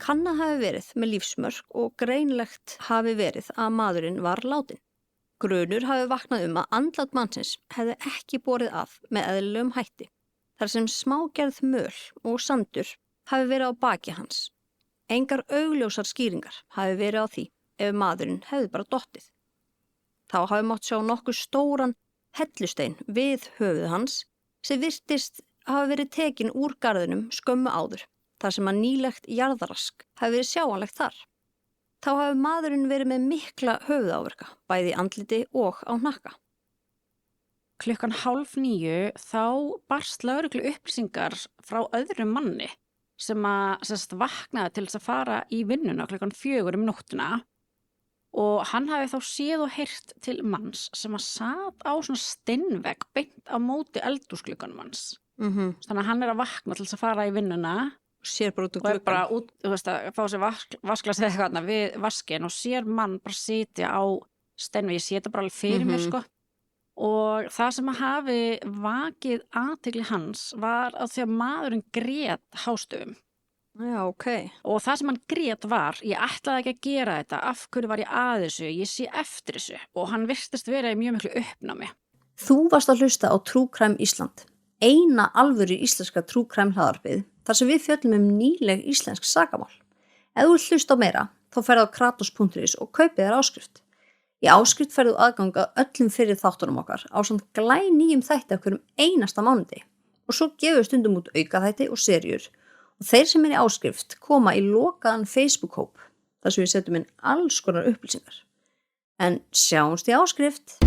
kannað hafi verið með lífsmörk og greinlegt hafi verið að maðurinn var látinn. Grunur hafi vaknað að andlát mannsins hefði ekki borið að með eðlilegum hætti, þar sem smágerð möl og sandur hafi verið á baki hans. Engar augljósar skýringar hafi verið á því ef maðurinn hefði bara dottið. Þá hafi mátt sjá nokkuð stóran hellustein við höfuð hans sem virtist hafi verið tekin úr garðinum skömmu áður, þar sem að nýlegt jarðarask hafi verið sjáanlegt þar. Þá hafi maðurinn verið með mikla höfuðáverka, bæði í andliti og á hnakka. 8:30 þá barst lögreglu upplýsingar frá öðrum manni sem vaknaði til þess að fara í vinnuna 4:00 nóttina og hann hafi þá séð og heyrt til manns sem sat á svona steinvegg beint á móti eldhúsglugganum hans. Þannig að hann að vakna til þess að fara í vinnuna Sér bara út úr og glugganum. bara út, að fá sér vasklas eða eitthvað við vaskin og sér mann bara sitja á steinvegg, ég sé þetta bara alveg fyrir mér sko. Og það sem hafi vakið athygli hans var að því að maðurinn grét hástöfum. Já, ok. Og það sem hann grét var, ég ætlaði ekki að gera þetta, af hverju var ég að þessu, ég sé eftir þessu og hann virtist vera í mjög miklu uppnámi. Þú varst að hlusta á True Crime Ísland, eina alvöru íslenska True Crime hlaðvarpið, þar sem við fjöllum nýleg íslensk sakamál. Ef þú vilt hlusta á meira, þá ferðu á kratos.is og kaupið þér áskrift. Í áskrift ferðu aðgang að öllum fyrir þáttunum okkar ásamt glænýjum þætti af hverjum einasta mánuði og svo gefum við stundum út aukaþætti og seríur og þeir sem í áskrift koma í lokaðan Facebook-hóp þar sem við setjum inn alls konar upplýsingar. En sjáumst í áskrift!